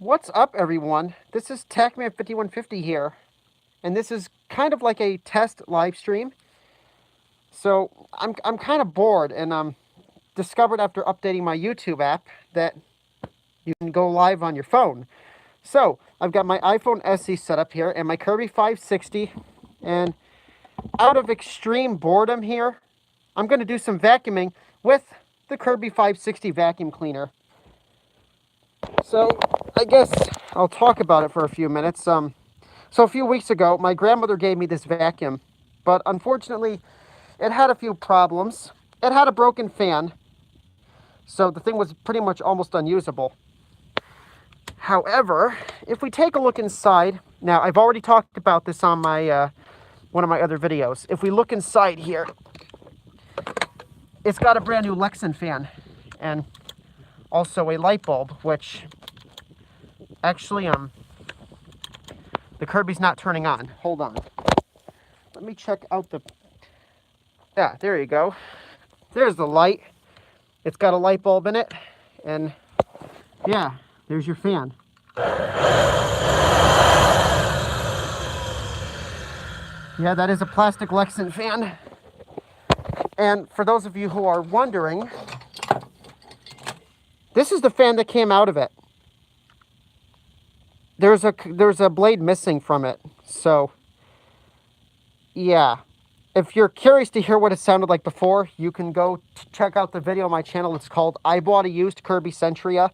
What's up, everyone? This is TechMan5150 here, and this is kind of like a test live stream. So I'm kind of bored, and discovered after updating my YouTube app that you can go live on your phone. So I've got my iPhone SE set up here and my Kirby 560, and out of extreme boredom here, I'm going to do some vacuuming with the Kirby 560 vacuum cleaner. So I guess I'll talk about it for a few minutes. So a few weeks ago, my grandmother gave me this vacuum, but unfortunately, it had a few problems. It had a broken fan, so the thing was pretty much almost unusable. However, if we take a look inside, now I've already talked about this on my one of my other videos. If we look inside here, it's got a brand new Lexan fan and also a light bulb, which actually the Kirby's not turning on. Hold on. Let me check out the... Yeah, there you go. There's the light. It's got a light bulb in it. And yeah, there's your fan. Yeah, that is a plastic Lexan fan. And for those of you who are wondering, this is the fan that came out of it. There's a blade missing from it. So yeah, if you're curious to hear what it sounded like before, you can go check out the video on my channel. It's called I Bought a Used Kirby Centria.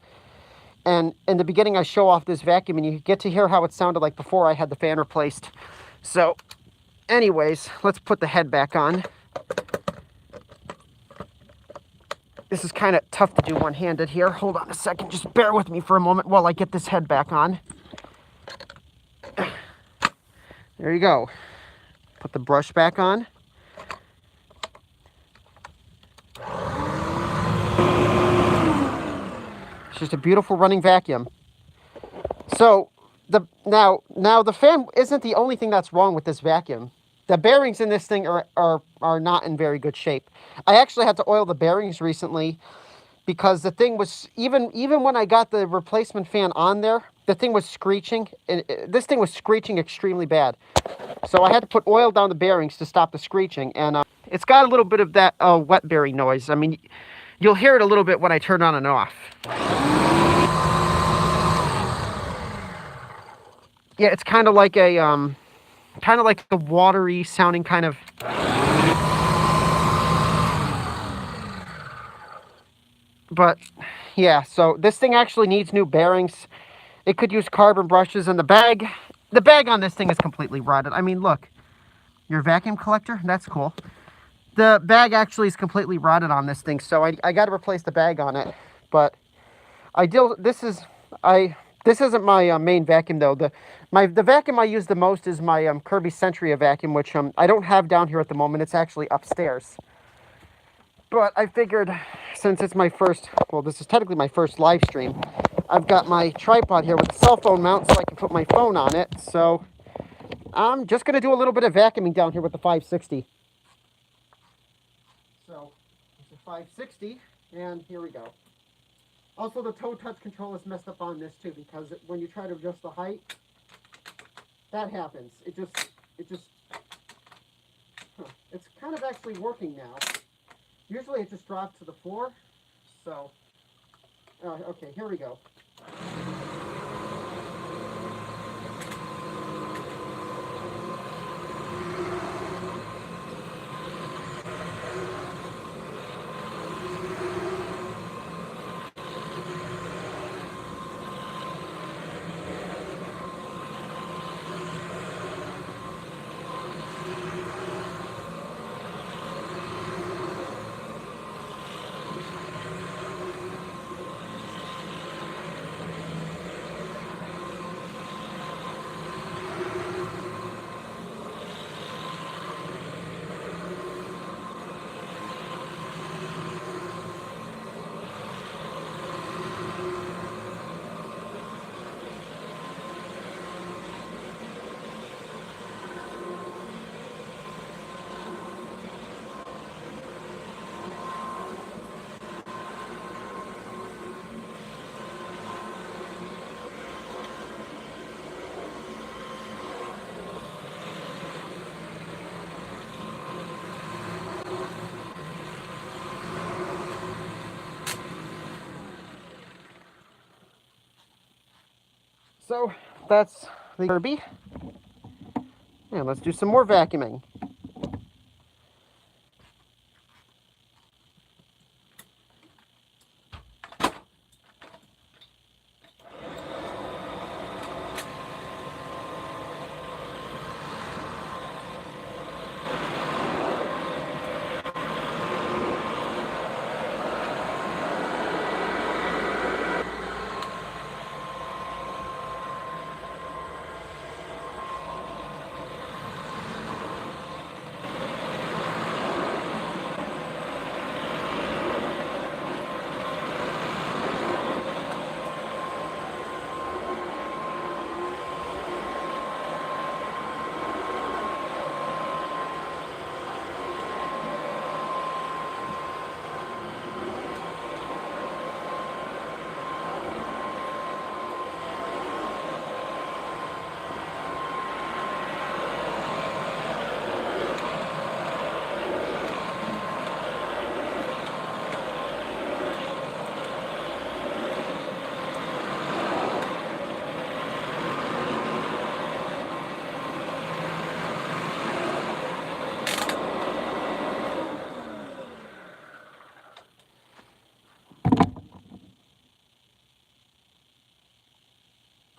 And in the beginning, I show off this vacuum, and you get to hear how it sounded like before I had the fan replaced. So anyways, let's put the head back on. This is kind of tough to do one-handed here. Hold on a second. Just bear with me for a moment while I get this head back on. There you go. Put the brush back on. It's just a beautiful running vacuum. So now the fan isn't the only thing that's wrong with this vacuum. The bearings in this thing are not in very good shape. I actually had to oil the bearings recently because the thing was, even when I got the replacement fan on there, the thing was screeching. And this thing was screeching extremely bad. So I had to put oil down the bearings to stop the screeching. And it's got a little bit of that wet bearing noise. I mean, you'll hear it a little bit when I turn on and off. Yeah, it's kind of like a watery sounding kind of... But yeah, so this thing actually needs new bearings. It could use carbon brushes, and the bag on this thing is completely rotted. I mean, look, your vacuum collector, that's cool. The bag actually is completely rotted on this thing, so I got to replace the bag on it. But this isn't my main vacuum though. The vacuum I use the most is my Kirby Centria vacuum, which I don't have down here at the moment. It's actually upstairs. But I figured, since it's my first, well, this is technically my first live stream, I've got my tripod here with a cell phone mount so I can put my phone on it. So I'm just going to do a little bit of vacuuming down here with the 560. So it's a 560, and here we go. Also, the toe touch control is messed up on this too, because when you try to adjust the height, that happens. It's kind of actually working now. Usually it just drops to the floor. So, okay, here we go. So that's the Kirby. And let's do some more vacuuming.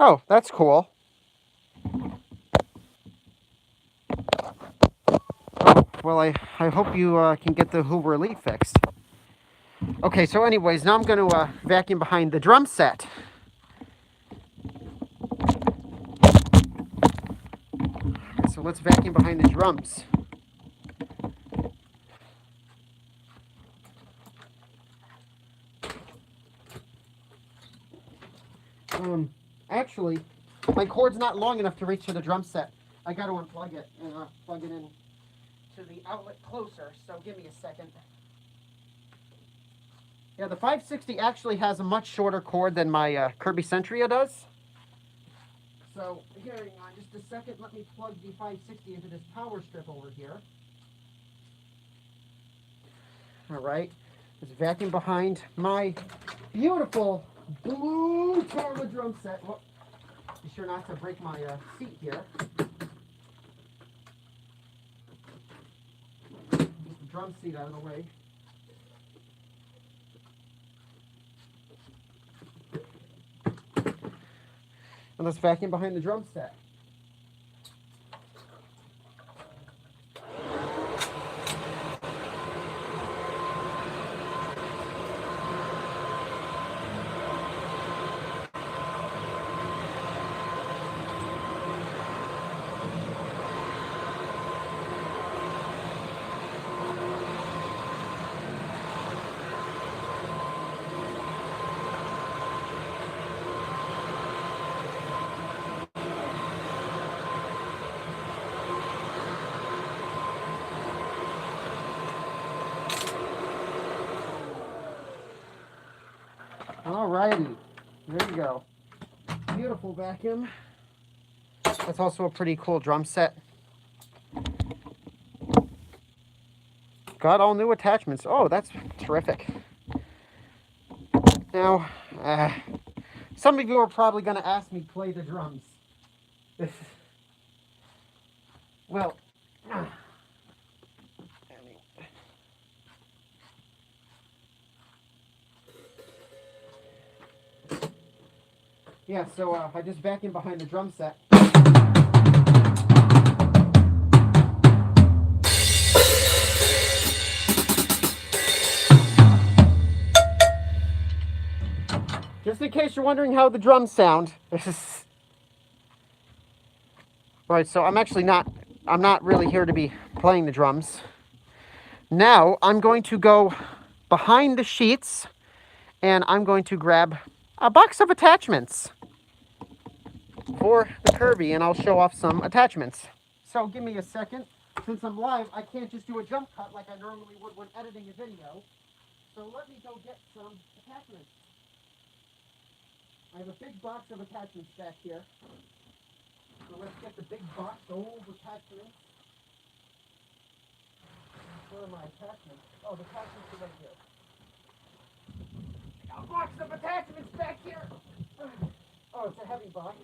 Oh, that's cool. Oh, well, I hope you can get the Hoover Elite fixed. Okay, so anyways, now I'm going to vacuum behind the drum set. So let's vacuum behind the drums. Actually, my cord's not long enough to reach to the drum set. I got to unplug it and plug it in to the outlet closer, so give me a second. Yeah, the 560 actually has a much shorter cord than my Kirby Centria does. So, here, hang on just a second. Let me plug the 560 into this power strip over here. Alright, let's vacuum behind my beautiful blue camera drum set. Well, be sure not to break my seat here. Get the drum seat out of the way. And let's vacuum behind the drum set. Alrighty, there you go. Beautiful vacuum. That's also a pretty cool drum set. Got all new attachments. Oh, that's terrific. Now, some of you are probably going to ask me to play the drums. Well, yeah, so I just vacuumed behind the drum set. Just in case you're wondering how the drums sound. Right, so I'm not really here to be playing the drums. Now, I'm going to go behind the sheets and I'm going to grab a box of attachments for the Kirby, and I'll show off some attachments. So give me a second. Since I'm live, I can't just do a jump cut like I normally would when editing a video. So let me go get some attachments. I have a big box of attachments back here. So let's get the big box of attachments. Where are my attachments? Oh, the attachments are right here. A box of attachments back here. Oh, it's a heavy box.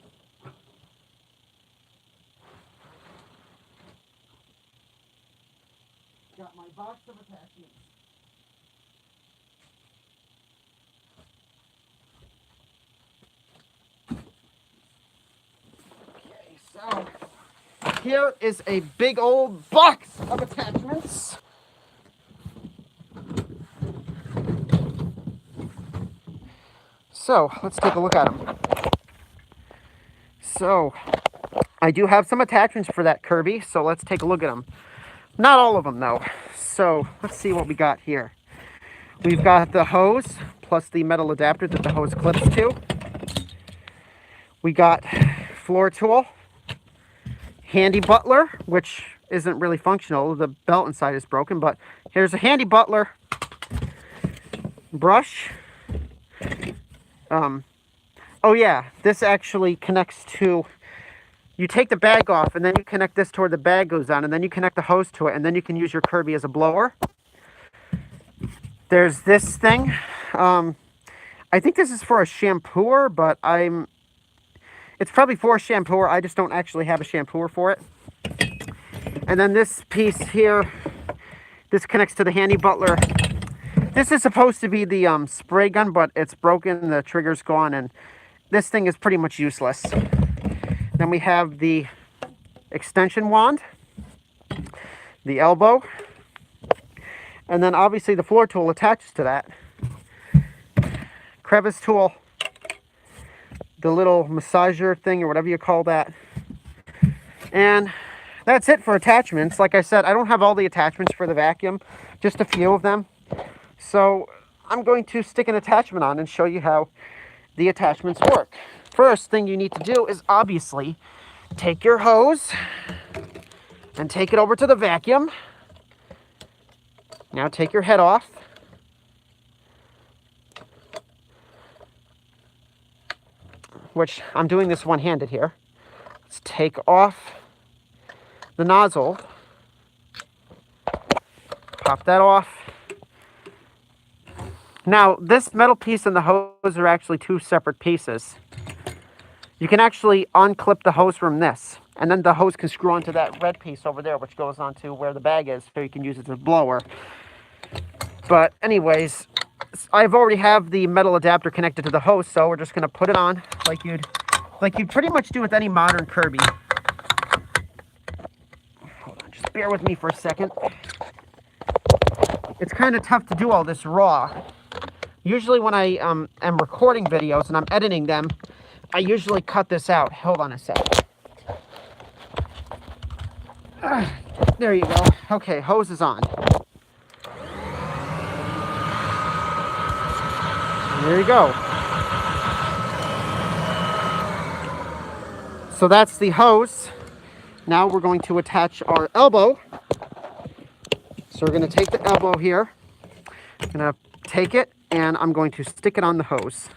got my box of attachments. Okay, so here is a big old box of attachments. So let's take a look at them. So I do have some attachments for that Kirby, so let's take a look at them. Not all of them though. So let's see what we got here. We've got the hose plus the metal adapter that the hose clips to. We got floor tool, handy butler, which isn't really functional. The belt inside is broken, but here's a handy butler, brush. Oh yeah, this actually connects to, you take the bag off and then you connect this to where the bag goes on, and then you connect the hose to it, and then you can use your Kirby as a blower. There's this thing. I think this is for a shampooer, but it's probably for a shampooer. I just don't actually have a shampooer for it. And then this piece here, this connects to the handy butler. This is supposed to be the spray gun, but it's broken. The trigger's gone, and this thing is pretty much useless. Then we have the extension wand, the elbow, and then obviously the floor tool attaches to that. Crevice tool, the little massager thing or whatever you call that. And that's it for attachments. Like I said, I don't have all the attachments for the vacuum, just a few of them. So I'm going to stick an attachment on and show you how the attachments work. First thing you need to do is obviously take your hose and take it over to the vacuum. Now take your head off. Which I'm doing this one-handed here. Let's take off the nozzle. Pop that off. Now, this metal piece and the hose are actually two separate pieces. You can actually unclip the hose from this, and then the hose can screw onto that red piece over there, which goes onto where the bag is, so you can use it as a blower. But anyways, I've already have the metal adapter connected to the hose, so we're just going to put it on like you'd pretty much do with any modern Kirby. Hold on, just bear with me for a second. It's kind of tough to do all this raw. Usually when I am recording videos and I'm editing them, I usually cut this out. Hold on a sec. There you go. Okay, hose is on. There you go. So that's the hose. Now we're going to attach our elbow. So we're going to take the elbow here. I'm going to take it and I'm going to stick it on the hose.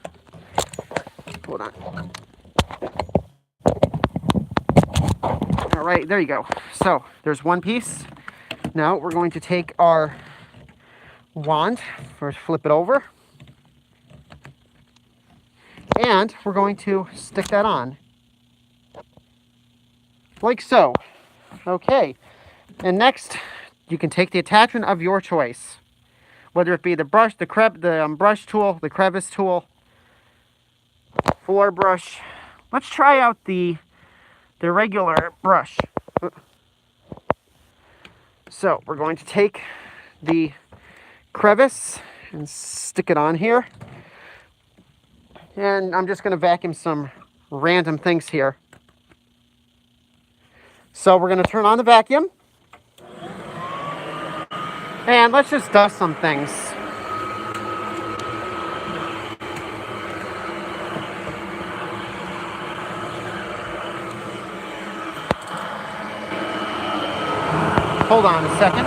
Hold on. All right, there you go. So there's one piece. Now we're going to take our wand, first flip it over, and we're going to stick that on. Like so. Okay. And next, you can take the attachment of your choice. Whether it be the brush, the brush tool, the crevice tool, floor brush. Let's try out the regular brush. So we're going to take the crevice and stick it on here. And I'm just going to vacuum some random things here. So we're going to turn on the vacuum. And let's just dust some things. Hold on a second.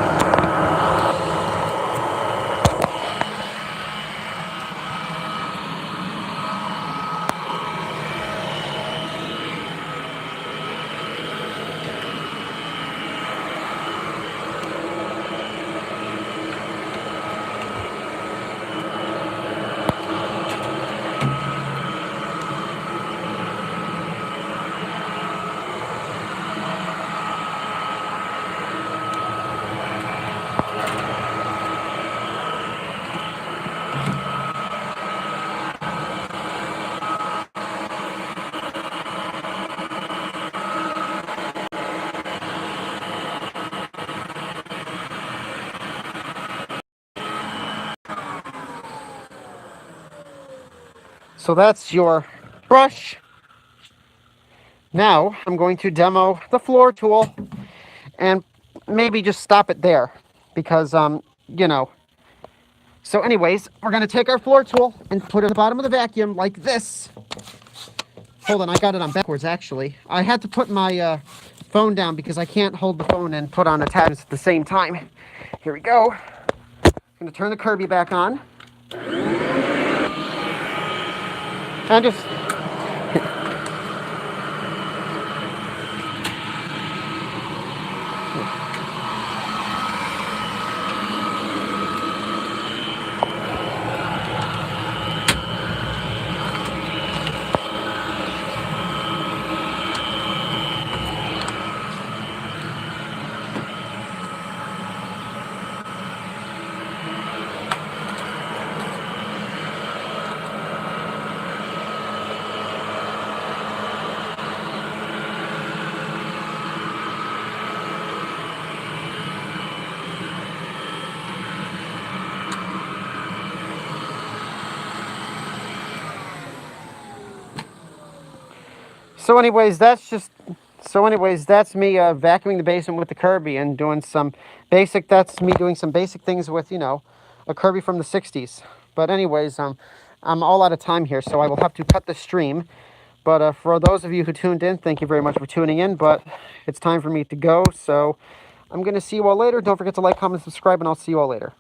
So that's your brush. Now I'm going to demo the floor tool and maybe just stop it there because, you know. So anyways, we're going to take our floor tool and put it at the bottom of the vacuum like this. Hold on, I got it on backwards, actually. I had to put my phone down because I can't hold the phone and put on the tabs at the same time. Here we go. I'm going to turn the Kirby back on. And just... So anyways, that's me vacuuming the basement with the Kirby and doing some basic, that's me doing some basic things with, you know, a Kirby from the 60s. But anyways, I'm all out of time here, so I will have to cut the stream. But for those of you who tuned in, thank you very much for tuning in. But it's time for me to go, so I'm going to see you all later. Don't forget to like, comment, subscribe, and I'll see you all later.